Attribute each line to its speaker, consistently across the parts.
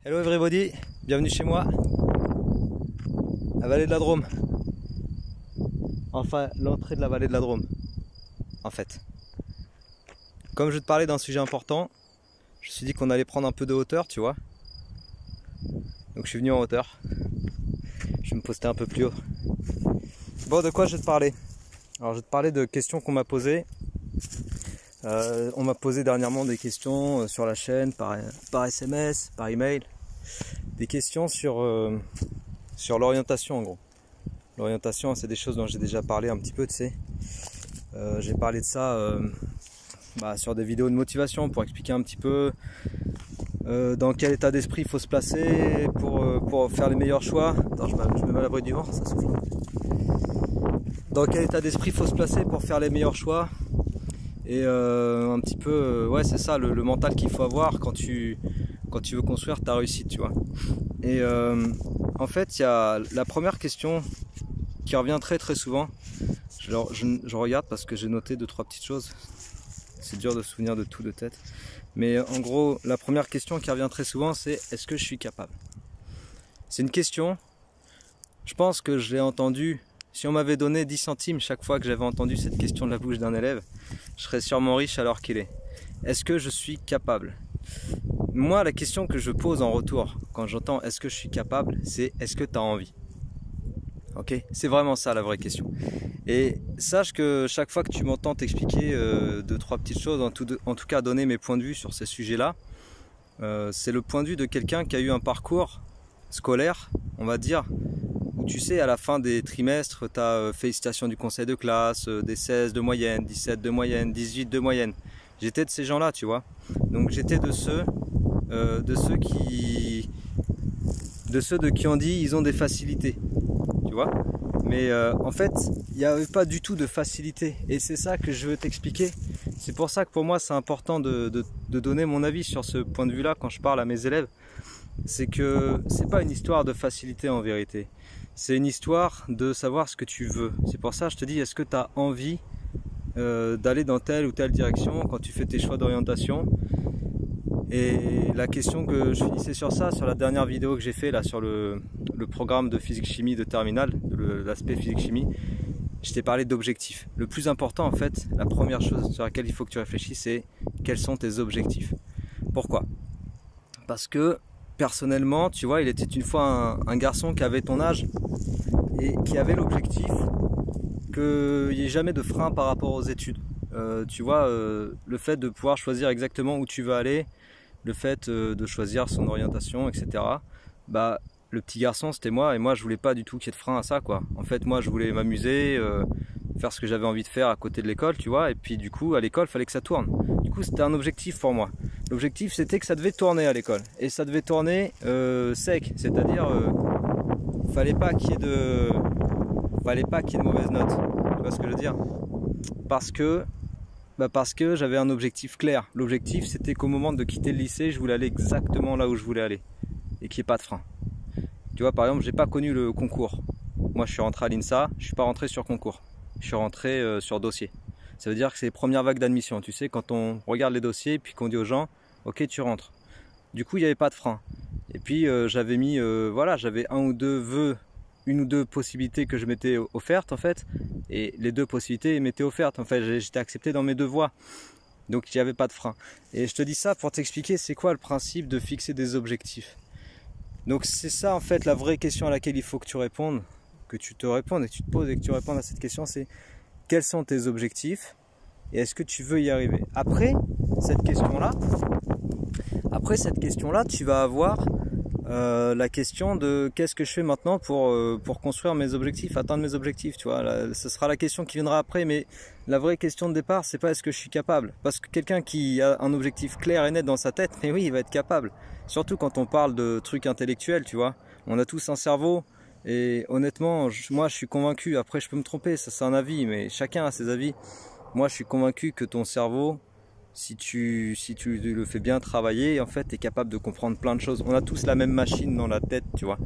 Speaker 1: Hello everybody, bienvenue chez moi, la vallée de la Drôme. Enfin, l'entrée de la vallée de la Drôme, en fait. Comme je te parlais d'un sujet important, je me suis dit qu'on allait prendre un peu de hauteur, tu vois. Donc je suis venu en hauteur. Je vais me poster un peu plus haut. Bon, de quoi je vais te parler? Alors je vais te parler de questions qu'on m'a posées. On m'a posé dernièrement des questions sur la chaîne, par SMS, par email. Des questions sur l'orientation en gros. L'orientation, c'est des choses dont j'ai déjà parlé un petit peu, tu sais. J'ai parlé de ça sur des vidéos de motivation pour expliquer un petit peu dans quel état d'esprit il faut se placer pour faire les meilleurs choix. Attends, je me mets à l'abri du vent, ça souffle. Dans quel état d'esprit il faut se placer pour faire les meilleurs choix. Et un petit peu, ouais, c'est ça le mental qu'il faut avoir quand tu veux construire ta réussite, tu vois. Et en fait, il y a la première question qui revient très souvent. Je regarde parce que j'ai noté 2-3 petites choses. C'est dur de se souvenir de tout de tête. Mais en gros, la première question qui revient très souvent, c'est est-ce que je suis capable? C'est une question, je pense que je l'ai entendue. Si on m'avait donné 10 centimes chaque fois que j'avais entendu cette question de la bouche d'un élève, je serais sûrement riche alors qu'il est. Est-ce que je suis capable? Moi, la question que je pose en retour, quand j'entends est-ce que je suis capable, c'est est-ce que tu as envie? Ok? C'est vraiment ça la vraie question. Et sache que chaque fois que tu m'entends t'expliquer 2-3 petites choses, en tout cas donner mes points de vue sur ces sujets-là, c'est le point de vue de quelqu'un qui a eu un parcours scolaire, on va dire, où tu sais, à la fin des trimestres, tu as félicitations du conseil de classe, des 16 de moyenne, 17 de moyenne, 18 de moyenne. J'étais de ces gens-là, tu vois. Donc j'étais de ceux qui ont dit ils ont des facilités, tu vois. Mais en fait, il n'y avait pas du tout de facilité. Et c'est ça que je veux t'expliquer. C'est pour ça que pour moi, c'est important de donner mon avis sur ce point de vue-là quand je parle à mes élèves. C'est que c'est pas une histoire de facilité en vérité. C'est une histoire de savoir ce que tu veux. C'est pour ça que je te dis, est-ce que tu as envie d'aller dans telle ou telle direction quand tu fais tes choix d'orientation? Et la question que je finissais sur ça, sur la dernière vidéo que j'ai fait là sur le programme de physique-chimie de terminale, l'aspect physique-chimie, je t'ai parlé d'objectifs. Le plus important en fait, la première chose sur laquelle il faut que tu réfléchisses, c'est quels sont tes objectifs. Pourquoi? Parce que personnellement, tu vois, il était une fois un garçon qui avait ton âge et qui avait l'objectif qu'il n'y ait jamais de frein par rapport aux études. Tu vois, le fait de pouvoir choisir exactement où tu veux aller, le fait de choisir son orientation, etc. Bah, le petit garçon, c'était moi, et moi, je voulais pas du tout qu'il y ait de frein à ça, quoi. En fait, moi, je voulais m'amuser, faire ce que j'avais envie de faire à côté de l'école, tu vois, et puis du coup, à l'école, il fallait que ça tourne. Du coup, c'était un objectif pour moi. L'objectif, c'était que ça devait tourner à l'école, et ça devait tourner sec, c'est-à-dire, fallait pas qu'il y ait de mauvaises notes. Tu vois ce que je veux dire? Parce que j'avais un objectif clair. L'objectif, c'était qu'au moment de quitter le lycée, je voulais aller exactement là où je voulais aller et qu'il n'y ait pas de frein. Tu vois, par exemple, j'ai pas connu le concours. Moi, je suis rentré à l'INSA, je suis pas rentré sur concours. Je suis rentré sur dossier. Ça veut dire que c'est les premières vagues d'admission. Tu sais, quand on regarde les dossiers et puis qu'on dit aux gens, ok, tu rentres. Du coup, il n'y avait pas de frein. Et puis, j'avais mis, j'avais une ou deux possibilités que je m'étais offertes en fait, et les 2 possibilités m'étaient offertes en fait, j'étais accepté dans mes 2 voies, donc il n'y avait pas de frein. Et je te dis ça pour t'expliquer c'est quoi le principe de fixer des objectifs. Donc c'est ça en fait la vraie question à laquelle il faut que tu répondes, que tu te répondes et que tu te poses et que tu répondes à cette question, c'est quels sont tes objectifs et est-ce que tu veux y arriver. Après cette question là tu vas avoir la question de qu'est-ce que je fais maintenant pour construire mes objectifs, atteindre mes objectifs, tu vois. Là, ce sera la question qui viendra après, mais la vraie question de départ, c'est pas est-ce que je suis capable, parce que quelqu'un qui a un objectif clair et net dans sa tête, mais oui, il va être capable. Surtout quand on parle de trucs intellectuels, tu vois. On a tous un cerveau, et honnêtement, moi je suis convaincu, après je peux me tromper, ça c'est un avis, mais chacun a ses avis. Moi je suis convaincu que ton cerveau, si tu le fais bien travailler, en fait, tu es capable de comprendre plein de choses. On a tous la même machine dans la tête, tu vois.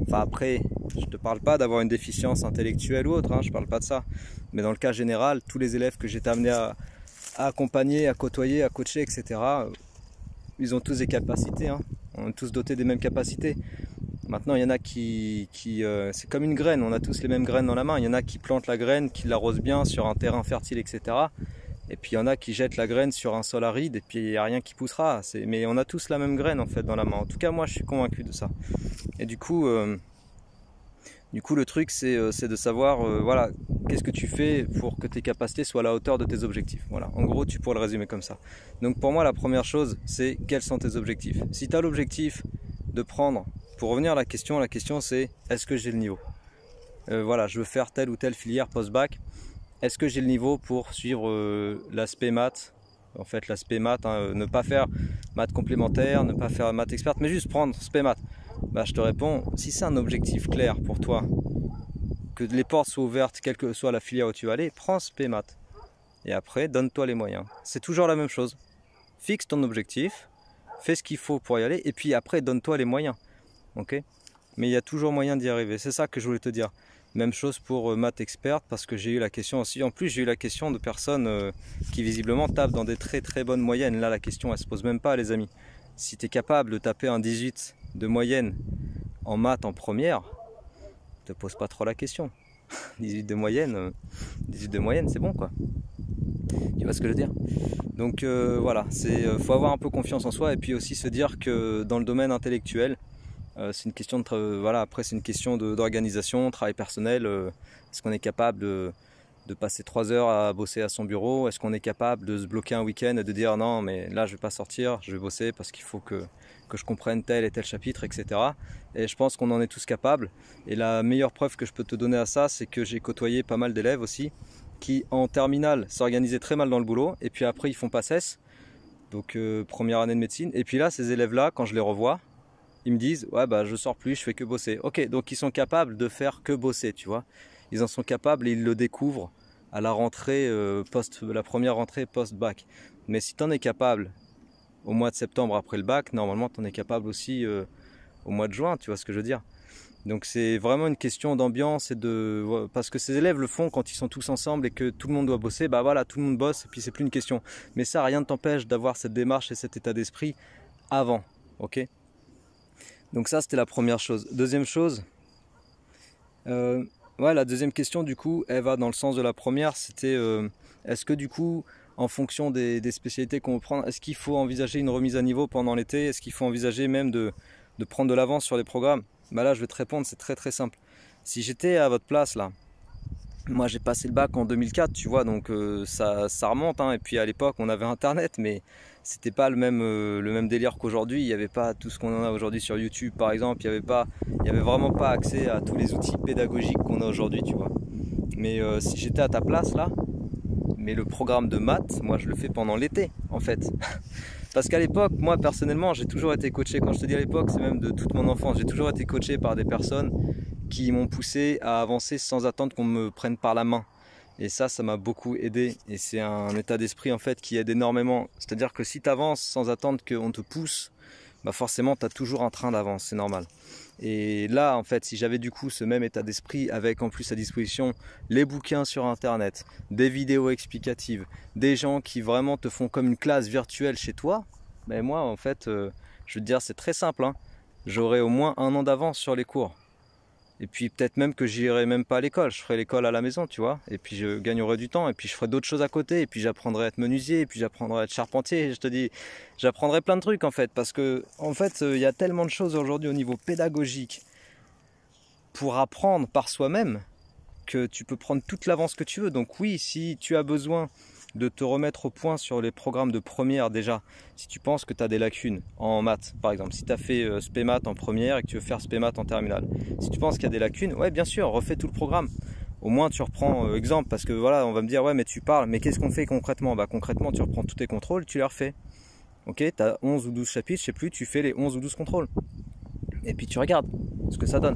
Speaker 1: Enfin après, je te parle pas d'avoir une déficience intellectuelle ou autre, hein, je parle pas de ça. Mais dans le cas général, tous les élèves que j'ai été amené à accompagner, à côtoyer, à coacher, etc., ils ont tous des capacités. Hein. on est tous dotés des mêmes capacités. Maintenant, il y en a c'est comme une graine, on a tous les mêmes graines dans la main. Il y en a qui plantent la graine, qui l'arrosent bien sur un terrain fertile, etc. Et puis il y en a qui jettent la graine sur un sol aride et puis il n'y a rien qui poussera. Mais on a tous la même graine en fait dans la main. En tout cas, moi je suis convaincu de ça. Et du coup le truc c'est de savoir voilà, qu'est-ce que tu fais pour que tes capacités soient à la hauteur de tes objectifs. Voilà, en gros tu pourrais le résumer comme ça. Donc pour moi la première chose c'est quels sont tes objectifs. Si tu as l'objectif de prendre, pour revenir à la question c'est est-ce que j'ai le niveau. Voilà, je veux faire telle ou telle filière post-bac. Est-ce que j'ai le niveau pour suivre l'aspect maths? En fait l'aspect maths, hein, ne pas faire maths complémentaire, ne pas faire maths experte, mais juste prendre spé maths. Bah, je te réponds, si c'est un objectif clair pour toi, que les portes soient ouvertes, quelle que soit la filière où tu vas aller, prends spé maths. Et après, donne-toi les moyens. C'est toujours la même chose. Fixe ton objectif, fais ce qu'il faut pour y aller, et puis après, donne-toi les moyens. Ok? Mais il y a toujours moyen d'y arriver. C'est ça que je voulais te dire. Même chose pour maths experte, parce que j'ai eu la question aussi. En plus, j'ai eu la question de personnes qui visiblement tapent dans des très très bonnes moyennes. Là, la question, elle se pose même pas, les amis. Si tu es capable de taper un 18 de moyenne en maths en première, te pose pas trop la question. 18 de moyenne, c'est bon quoi. Tu vois ce que je veux dire? Donc voilà, faut avoir un peu confiance en soi et puis aussi se dire que dans le domaine intellectuel, c'est une question de voilà, après c'est une question d'organisation, travail personnel. Est-ce qu'on est capable de passer 3 heures à bosser à son bureau? Est-ce qu'on est capable de se bloquer un week-end et de dire non mais là je vais pas sortir, je vais bosser parce qu'il faut que je comprenne tel et tel chapitre, etc. Et je pense qu'on en est tous capables. Et la meilleure preuve que je peux te donner à ça, c'est que j'ai côtoyé pas mal d'élèves aussi qui en terminale s'organisaient très mal dans le boulot et puis après ils font PACES, donc première année de médecine. Et puis là ces élèves-là, quand je les revois, ils me disent ouais bah je sors plus, je fais que bosser. Ok, donc ils sont capables de faire que bosser, tu vois. Ils en sont capables et ils le découvrent à la rentrée la première rentrée post-bac. Mais si tu en es capable au mois de septembre après le bac, normalement tu en es capable aussi au mois de juin, tu vois ce que je veux dire. Donc c'est vraiment une question d'ambiance et parce que ces élèves le font quand ils sont tous ensemble et que tout le monde doit bosser, bah voilà, tout le monde bosse et puis c'est plus une question. Mais ça, rien ne t'empêche d'avoir cette démarche et cet état d'esprit avant, ok? Donc ça c'était la première chose. Deuxième chose, ouais, la deuxième question du coup, elle va dans le sens de la première, c'était est-ce que du coup, en fonction des spécialités qu'on veut prendre, est-ce qu'il faut envisager une remise à niveau pendant l'été? Est-ce qu'il faut envisager même de prendre de l'avance sur les programmes? Bah là je vais te répondre, c'est très très simple. Si j'étais à votre place là, moi j'ai passé le bac en 2004, tu vois, donc ça remonte, hein. Et puis à l'époque on avait internet, mais c'était pas le même délire qu'aujourd'hui. Il n'y avait pas tout ce qu'on en a aujourd'hui sur YouTube par exemple, il y avait vraiment pas accès à tous les outils pédagogiques qu'on a aujourd'hui, tu vois. Mais si j'étais à ta place là, mais le programme de maths, moi je le fais pendant l'été en fait. Parce qu'à l'époque, moi personnellement, j'ai toujours été coaché, quand je te dis à l'époque, c'est même de toute mon enfance, j'ai toujours été coaché par des personnes qui m'ont poussé à avancer sans attendre qu'on me prenne par la main. Et ça m'a beaucoup aidé. Et c'est un état d'esprit en fait qui aide énormément. C'est-à-dire que si tu avances sans attendre qu'on te pousse, bah forcément tu as toujours un train d'avance, c'est normal. Et là en fait, si j'avais du coup ce même état d'esprit avec en plus à disposition les bouquins sur internet, des vidéos explicatives, des gens qui vraiment te font comme une classe virtuelle chez toi, ben moi en fait, je veux te dire c'est très simple, hein. J'aurais au moins 1 an d'avance sur les cours. Et puis peut-être même que j'irai même pas à l'école, je ferai l'école à la maison, tu vois. Et puis je gagnerai du temps, et puis je ferai d'autres choses à côté, et puis j'apprendrai à être menuisier, et puis j'apprendrai à être charpentier. Je te dis, j'apprendrai plein de trucs en fait, parce que en fait, il y a tellement de choses aujourd'hui au niveau pédagogique pour apprendre par soi-même que tu peux prendre toute l'avance que tu veux. Donc oui, si tu as besoin de te remettre au point sur les programmes de première déjà, si tu penses que tu as des lacunes en maths par exemple, si tu as fait spé maths en première et que tu veux faire spé maths en terminale, si tu penses qu'il y a des lacunes, ouais bien sûr, refais tout le programme. Au moins tu reprends exemple, parce que voilà, on va me dire ouais mais tu parles, mais qu'est-ce qu'on fait concrètement? Bah concrètement tu reprends tous tes contrôles, tu les refais. Ok, tu as 11 ou 12 chapitres, je sais plus, tu fais les 11 ou 12 contrôles. Et puis tu regardes ce que ça donne.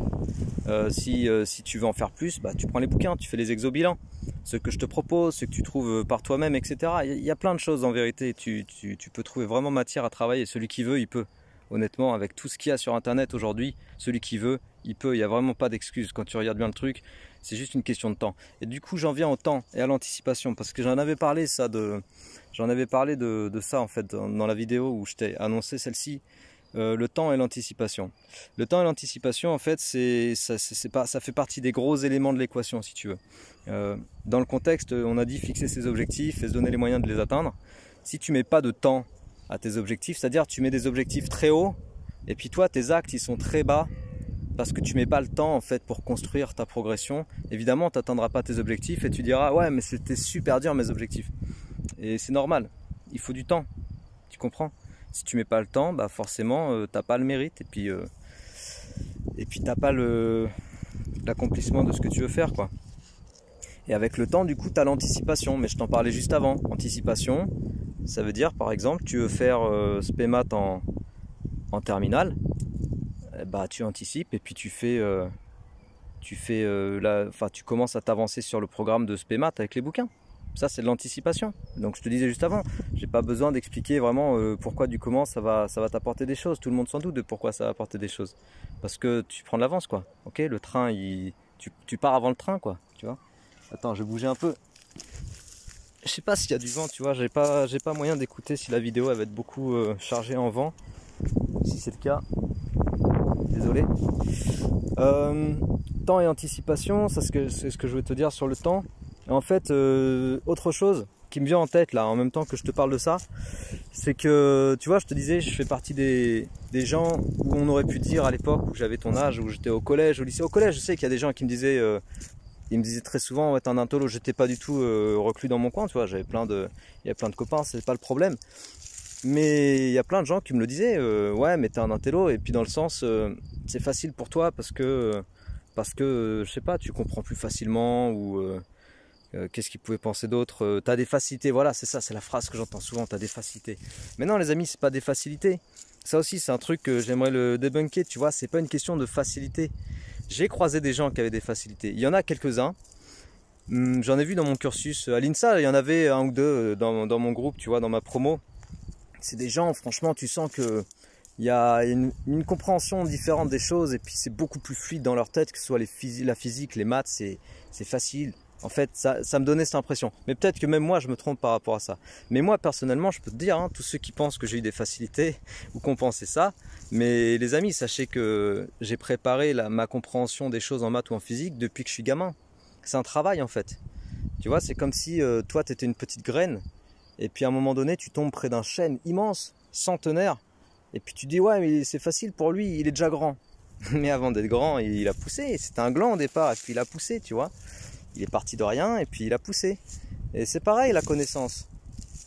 Speaker 1: Si tu veux en faire plus, bah, tu prends les bouquins, tu fais les exobilans, ceux que je te propose, ceux que tu trouves par toi-même, etc. Il y a plein de choses en vérité, tu peux trouver vraiment matière à travailler. Celui qui veut, il peut. Honnêtement, avec tout ce qu'il y a sur internet aujourd'hui, celui qui veut, il peut. Il n'y a vraiment pas d'excuse quand tu regardes bien le truc, c'est juste une question de temps. Et du coup j'en viens au temps et à l'anticipation, parce que j'en avais parlé de ça en fait dans la vidéo où je t'ai annoncé celle-ci. le temps et l'anticipation. Le temps et l'anticipation, en fait, ça fait partie des gros éléments de l'équation, si tu veux. Dans le contexte, on a dit fixer ses objectifs et se donner les moyens de les atteindre. Si tu mets pas de temps à tes objectifs, c'est-à-dire tu mets des objectifs très hauts, et puis toi, tes actes, ils sont très bas, parce que tu mets pas le temps, en fait, pour construire ta progression, évidemment, tu n'atteindras pas tes objectifs, et tu diras, ouais, mais c'était super dur, mes objectifs. Et c'est normal, il faut du temps, tu comprends? Si tu mets pas le temps, bah forcément, t'as pas le mérite, et puis t'as pas l'accomplissement de ce que tu veux faire, quoi. Et avec le temps, du coup, tu as l'anticipation, mais je t'en parlais juste avant. Anticipation, ça veut dire, par exemple, tu veux faire SPEMAT en terminale, bah tu anticipes et puis tu commences à t'avancer sur le programme de SPEMAT avec les bouquins. Ça, c'est de l'anticipation. Donc je te disais juste avant, j'ai pas besoin d'expliquer vraiment pourquoi du comment ça va t'apporter des choses. Tout le monde s'en doute de pourquoi ça va apporter des choses. Parce que tu prends de l'avance, quoi. Ok, le train, tu pars avant le train, quoi. Tu vois. Attends, je vais bouger un peu. Je sais pas s'il y a du vent, tu vois. J'ai pas moyen d'écouter si la vidéo elle va être beaucoup chargée en vent. Si c'est le cas, désolé. Temps et anticipation, c'est ce que je voulais te dire sur le temps. Et en fait, autre chose qui me vient en tête là, en même temps que je te parle de ça, c'est que, tu vois, je te disais, je fais partie des gens où on aurait pu dire à l'époque où j'avais ton âge, où j'étais au collège, au lycée. Au collège, je sais qu'il y a des gens qui me disaient, ils me disaient très souvent, ouais, t'es un intello. J'étais pas du tout reclus dans mon coin, tu vois. Il y avait plein de copains, c'est pas le problème. Mais il y a plein de gens qui me le disaient, ouais, mais t'es un intello. Et puis dans le sens, c'est facile pour toi parce que je sais pas, tu comprends plus facilement ou qu'est-ce qu'ils pouvaient penser d'autre. T'as des facilités, voilà, c'est ça, c'est la phrase que j'entends souvent, t'as des facilités. Mais non, les amis, c'est pas des facilités. Ça aussi, c'est un truc que j'aimerais le débunker, tu vois. C'est pas une question de facilité. J'ai croisé des gens qui avaient des facilités. Il y en a quelques-uns. J'en ai vu dans mon cursus. À l'INSA, il y en avait un ou deux dans mon groupe, tu vois, dans ma promo. C'est des gens, franchement, tu sens que il y a une compréhension différente des choses et puis c'est beaucoup plus fluide dans leur tête, que ce soit la physique, les maths, c'est facile. En fait, ça me donnait cette impression. Mais peut-être que même moi, je me trompe par rapport à ça. Mais moi, personnellement, je peux te dire, hein, tous ceux qui pensent que j'ai eu des facilités ou qu'on pensait ça, mais les amis, sachez que j'ai préparé ma compréhension des choses en maths ou en physique depuis que je suis gamin. C'est un travail, en fait. Tu vois, c'est comme si toi, tu étais une petite graine et puis à un moment donné, tu tombes près d'un chêne immense, centenaire, et puis tu dis, ouais, mais c'est facile pour lui, il est déjà grand. Mais avant d'être grand, il a poussé. C'était un gland au départ, et puis il a poussé, tu vois. Il est parti de rien et puis il a poussé. Et c'est pareil la connaissance.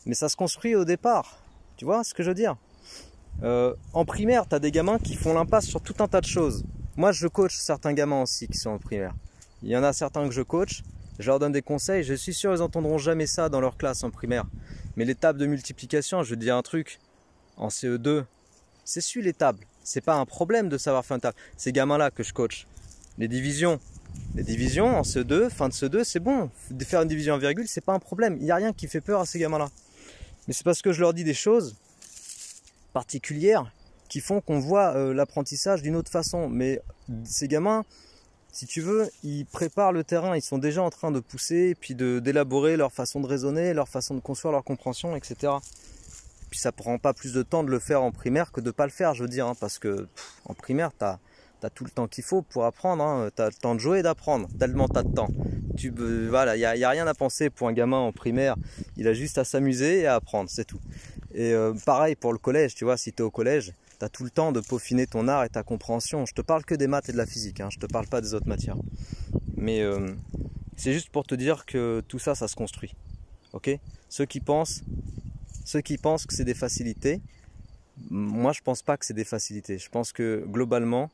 Speaker 1: Mais ça se construit au départ. Tu vois ce que je veux dire? En primaire, tu as des gamins qui font l'impasse sur tout un tas de choses. Moi, je coach certains gamins aussi qui sont en primaire. Il y en a certains que je coach. Je leur donne des conseils. Je suis sûr qu'ils n'entendront jamais ça dans leur classe en primaire. Mais les tables de multiplication, je vais te dire un truc. En CE2, c'est su les tables. C'est pas un problème de savoir faire une table. Ces gamins-là que je coach. Les divisions en CE2, fin de CE2, c'est bon. De faire une division en virgule, c'est pas un problème. Il n'y a rien qui fait peur à ces gamins-là. Mais c'est parce que je leur dis des choses particulières qui font qu'on voit l'apprentissage d'une autre façon. Mais ces gamins, si tu veux, ils préparent le terrain. Ils sont déjà en train de pousser, puis d'élaborer leur façon de raisonner, leur façon de construire leur compréhension, etc. Puis ça prend pas plus de temps de le faire en primaire que de pas le faire, je veux dire. Hein, parce que en primaire, t'as tout le temps qu'il faut pour apprendre, hein. Tu as le temps de jouer et d'apprendre, tellement tu as de temps. Voilà, il n'y a rien à penser pour un gamin en primaire, il a juste à s'amuser et à apprendre, c'est tout. Et pareil pour le collège, tu vois, si tu es au collège, tu as tout le temps de peaufiner ton art et ta compréhension. Je te parle que des maths et de la physique, hein, je te parle pas des autres matières. Mais c'est juste pour te dire que tout ça, ça se construit. Ok ? Ceux qui pensent que c'est des facilités, moi je pense pas que c'est des facilités. Je pense que globalement,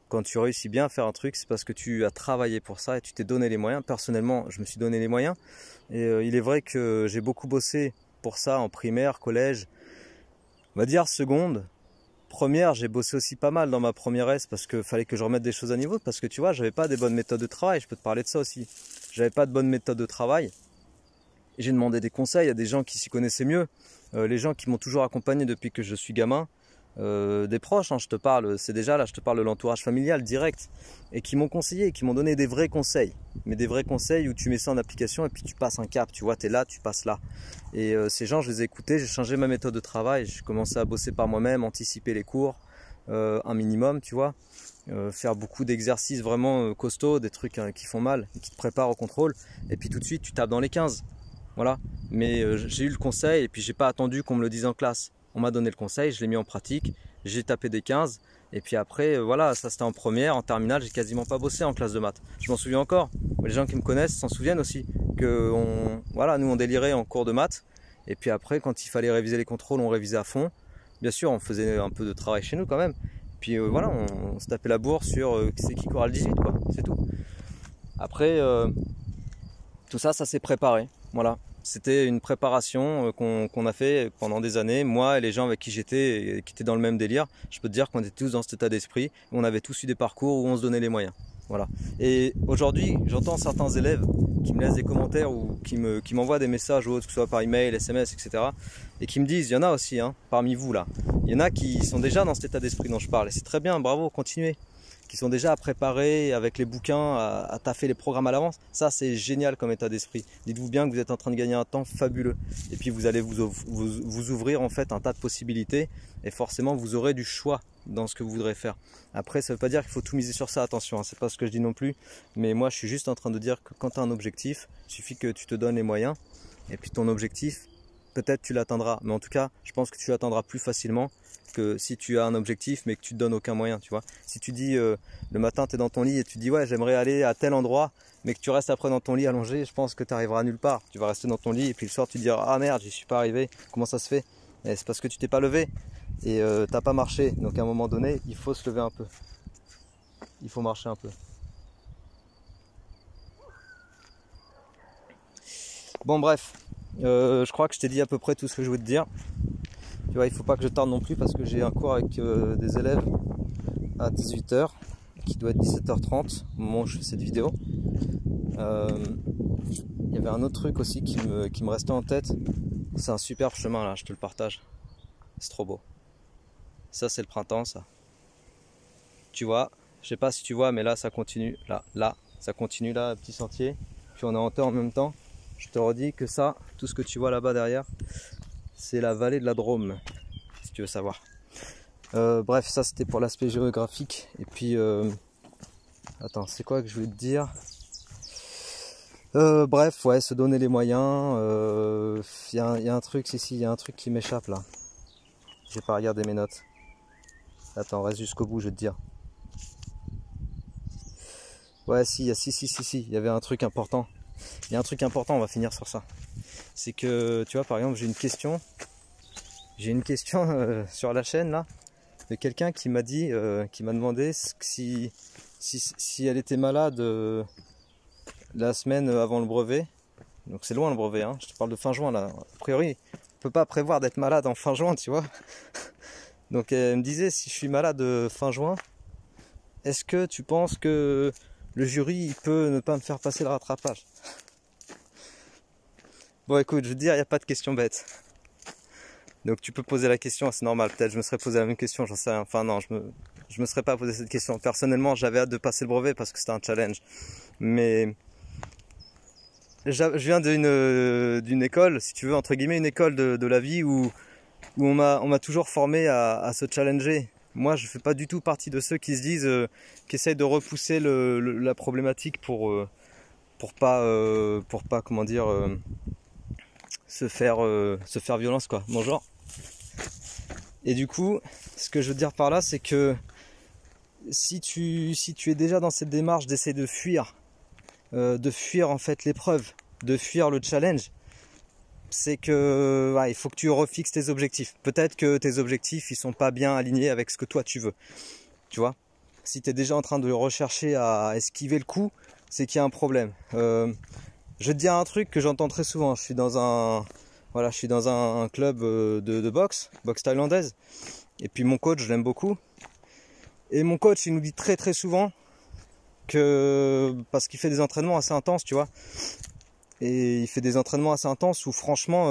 Speaker 1: quand tu réussis bien à faire un truc, c'est parce que tu as travaillé pour ça et tu t'es donné les moyens. Personnellement, je me suis donné les moyens. Et il est vrai que j'ai beaucoup bossé pour ça en primaire, collège. On va dire seconde. Première, j'ai bossé aussi pas mal dans ma première S parce qu'il fallait que je remette des choses à niveau. Parce que tu vois, j'avais pas des bonnes méthodes de travail. Je peux te parler de ça aussi. J'avais pas de bonnes méthodes de travail. J'ai demandé des conseils à des gens qui s'y connaissaient mieux. Les gens qui m'ont toujours accompagné depuis que je suis gamin. Des proches, hein, je te parle, c'est déjà là, je te parle de l'entourage familial direct et qui m'ont conseillé, qui m'ont donné des vrais conseils, mais des vrais conseils où tu mets ça en application et puis tu passes un cap, tu vois, tu es là, tu passes là. Et ces gens, je les ai écoutés, j'ai changé ma méthode de travail, j'ai commencé à bosser par moi-même, anticiper les cours, un minimum, tu vois. Faire beaucoup d'exercices vraiment costauds, des trucs qui font mal, qui te préparent au contrôle, et puis tout de suite tu tapes dans les 15. Voilà. Mais j'ai eu le conseil et puis j'ai pas attendu qu'on me le dise en classe. On m'a donné le conseil, je l'ai mis en pratique, j'ai tapé des 15, et puis après voilà, ça c'était en première, en terminale, j'ai quasiment pas bossé en classe de maths. Je m'en souviens encore. Les gens qui me connaissent s'en souviennent aussi que voilà, nous on délirait en cours de maths, et puis après quand il fallait réviser les contrôles, on révisait à fond. Bien sûr, on faisait un peu de travail chez nous quand même. Puis voilà, on se tapait la bourre sur c'est qui aura le 18, quoi, c'est tout. Après, tout ça, ça s'est préparé. Voilà, c'était une préparation qu'on a fait pendant des années. Moi et les gens avec qui j'étais, qui étaient dans le même délire, je peux te dire qu'on était tous dans cet état d'esprit. On avait tous eu des parcours où on se donnait les moyens. Voilà. Et aujourd'hui, j'entends certains élèves qui me laissent des commentaires ou qui m'envoient des messages ou autres, que ce soit par email, SMS, etc. Et qui me disent, il y en a aussi, hein, parmi vous là, il y en a qui sont déjà dans cet état d'esprit dont je parle. Et c'est très bien, bravo, continuez. Qui sont déjà à préparer avec les bouquins, à taffer les programmes à l'avance. Ça, c'est génial comme état d'esprit. Dites-vous bien que vous êtes en train de gagner un temps fabuleux. Et puis vous allez vous ouvrir en fait un tas de possibilités. Et forcément, vous aurez du choix dans ce que vous voudrez faire. Après, ça ne veut pas dire qu'il faut tout miser sur ça, attention, hein, c'est pas ce que je dis non plus. Mais moi, je suis juste en train de dire que quand tu as un objectif, il suffit que tu te donnes les moyens. Et puis ton objectif, peut-être tu l'atteindras. Mais en tout cas, je pense que tu l'atteindras plus facilement que si tu as un objectif mais que tu te donnes aucun moyen, tu vois. Si tu dis le matin tu es dans ton lit et tu dis ouais j'aimerais aller à tel endroit mais que tu restes après dans ton lit allongé, je pense que tu arriveras nulle part. Tu vas rester dans ton lit et puis le soir tu te diras ah merde j'y suis pas arrivé, comment ça se fait? Et c'est parce que tu t'es pas levé et t'as pas marché. Donc à un moment donné il faut se lever un peu, il faut marcher un peu. Bon bref, je crois que je t'ai dit à peu près tout ce que je voulais te dire. Tu vois, il ne faut pas que je tarde non plus parce que j'ai un cours avec des élèves à 18 h qui doit être 17 h 30 au moment où je fais cette vidéo. Il y avait un autre truc aussi qui me restait en tête. C'est un superbe chemin là, je te le partage. C'est trop beau. Ça c'est le printemps ça. Tu vois, je sais pas si tu vois mais là ça continue. Là, ça continue là, petit sentier. Puis on est en hauteur en même temps. Je te redis que ça, tout ce que tu vois là-bas derrière, c'est la vallée de la Drôme, si tu veux savoir. Bref, ça c'était pour l'aspect géographique. Et puis, attends, c'est quoi que je voulais te dire? Bref, ouais, se donner les moyens. Y a un truc, il y a un truc qui m'échappe là. J'ai pas regardé mes notes. Attends, reste jusqu'au bout, je vais te dire. Ouais, si, il y avait un truc important. Il y a un truc important, on va finir sur ça. C'est que, tu vois, par exemple, j'ai une question sur la chaîne là, de quelqu'un qui m'a dit, qui m'a demandé si elle était malade la semaine avant le brevet. Donc c'est loin le brevet, hein. Je te parle de fin juin là. A priori, on peut pas prévoir d'être malade en fin juin, tu vois. Donc elle me disait si je suis malade fin juin, est-ce que tu penses que le jury il peut ne pas me faire passer le rattrapage? Bon écoute, je veux dire, il n'y a pas de question bête. Donc tu peux poser la question, c'est normal. Peut-être je me serais posé la même question, j'en sais rien. Enfin non, je me serais pas posé cette question. Personnellement, j'avais hâte de passer le brevet parce que c'était un challenge. Mais je viens d'une école, si tu veux, entre guillemets, une école de la vie où on m'a toujours formé à se challenger. Moi, je fais pas du tout partie de ceux qui se disent, qui essayent de repousser la problématique pour pas, comment dire... se faire violence quoi. Bonjour. Et du coup, ce que je veux dire par là, c'est que si tu es déjà dans cette démarche d'essayer de fuir en fait l'épreuve, de fuir le challenge, c'est que ouais, il faut que tu refixes tes objectifs. Peut-être que tes objectifs ils sont pas bien alignés avec ce que toi tu veux. Tu vois, si tu es déjà en train de rechercher à esquiver le coup, c'est qu'il y a un problème. Je vais te dire un truc que j'entends très souvent. Je suis dans un club de boxe thaïlandaise. Et puis mon coach, je l'aime beaucoup. Et mon coach, il nous dit très très souvent que parce qu'il fait des entraînements assez intenses, tu vois. Et il fait des entraînements assez intenses où franchement,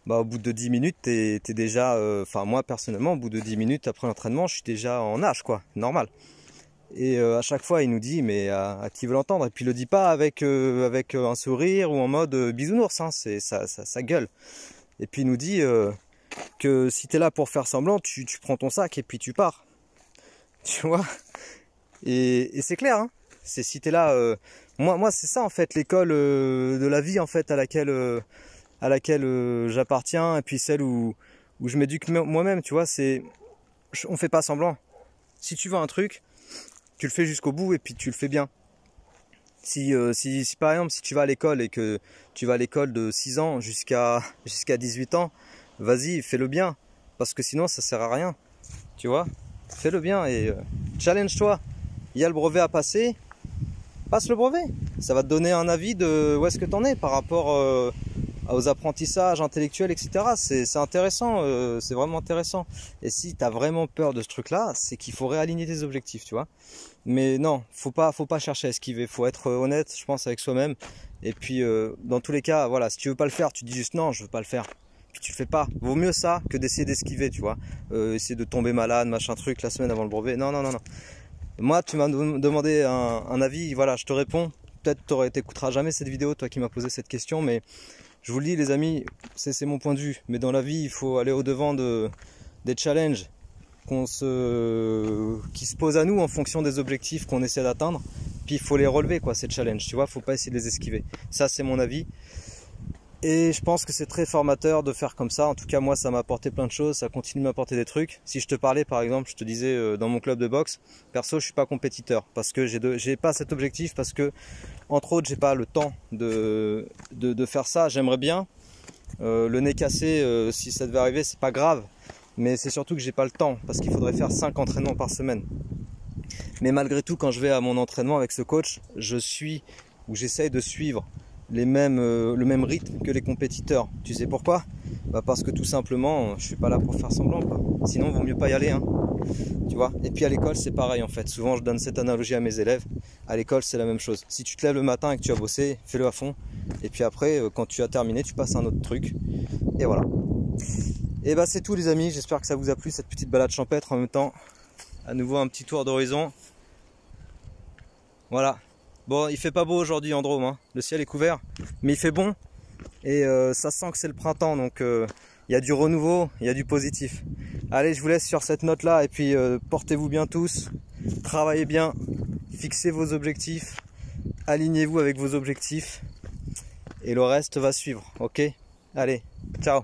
Speaker 1: au bout de 10 minutes, t'es déjà. Enfin moi personnellement, au bout de 10 minutes après l'entraînement, je suis déjà en nage, quoi, normal. Et à chaque fois il nous dit mais à qui veut l'entendre, et puis il le dit pas avec un sourire ou en mode bisounours, hein, c'est ça gueule. Et puis il nous dit que si tu es là pour faire semblant, tu prends ton sac et puis tu pars. tu vois. Et c'est clair, hein. C'est si t'es là, moi c'est ça en fait, l'école de la vie en fait à laquelle j'appartiens, et puis celle où je m'éduque moi-même, tu vois. On fait pas semblant. Si tu veux un truc, tu le fais jusqu'au bout et puis tu le fais bien. Si par exemple si tu vas à l'école et que tu vas à l'école de 6 ans jusqu'à 18 ans, vas-y, fais-le bien, parce que sinon ça sert à rien, tu vois. Fais-le bien et challenge-toi. Il y a le brevet à passer, passe le brevet. Ça va te donner un avis de où est-ce que tu en es par rapport aux apprentissages intellectuels, etc. C'est intéressant, c'est vraiment intéressant. Et si tu as vraiment peur de ce truc-là, c'est qu'il faut réaligner tes objectifs, tu vois. Mais non, faut pas chercher à esquiver, faut être honnête, je pense, avec soi-même. Et puis, dans tous les cas, voilà, si tu veux pas le faire, tu dis juste non, je veux pas le faire. Puis tu le fais pas. Vaut mieux ça que d'essayer d'esquiver, tu vois. Essayer de tomber malade, machin truc, la semaine avant le brevet. Non, non, non, non. Moi, tu m'as demandé un avis, voilà, je te réponds. Peut-être t'écouteras jamais cette vidéo, toi qui m'as posé cette question, mais je vous le dis les amis, c'est mon point de vue. Mais dans la vie, il faut aller au-devant des challenges qui se posent à nous en fonction des objectifs qu'on essaie d'atteindre. Puis il faut les relever, quoi, ces challenges, tu vois, faut pas essayer de les esquiver. Ça, c'est mon avis. Et je pense que c'est très formateur de faire comme ça. En tout cas, moi, ça m'a apporté plein de choses, ça continue de m'apporter des trucs. Si je te parlais, par exemple, je te disais dans mon club de boxe, perso, je suis pas compétiteur parce que j'ai pas cet objectif, parce que, entre autres, j'ai pas le temps de faire ça. J'aimerais bien. Le nez cassé, si ça devait arriver, c'est pas grave. Mais c'est surtout que j'ai pas le temps, parce qu'il faudrait faire 5 entraînements par semaine. Mais malgré tout, quand je vais à mon entraînement avec ce coach, j'essaye de suivre le même rythme que les compétiteurs. Tu sais pourquoi? Parce que tout simplement, je suis pas là pour faire semblant, quoi. Sinon, il vaut mieux pas y aller, hein. Tu vois. Et puis à l'école, c'est pareil en fait. Souvent, je donne cette analogie à mes élèves. À l'école, c'est la même chose. Si tu te lèves le matin et que tu as bossé, fais-le à fond. Et puis après, quand tu as terminé, tu passes à un autre truc. Et voilà. Et bah c'est tout les amis. J'espère que ça vous a plu, cette petite balade champêtre. En même temps, à nouveau un petit tour d'horizon. Voilà. Bon, il fait pas beau aujourd'hui en Drôme, hein. Le ciel est couvert, mais il fait bon. Et ça sent que c'est le printemps, donc il y a du renouveau, il y a du positif. Allez, je vous laisse sur cette note-là, et puis portez-vous bien tous, travaillez bien, fixez vos objectifs, alignez-vous avec vos objectifs, et le reste va suivre, ok? Allez, ciao!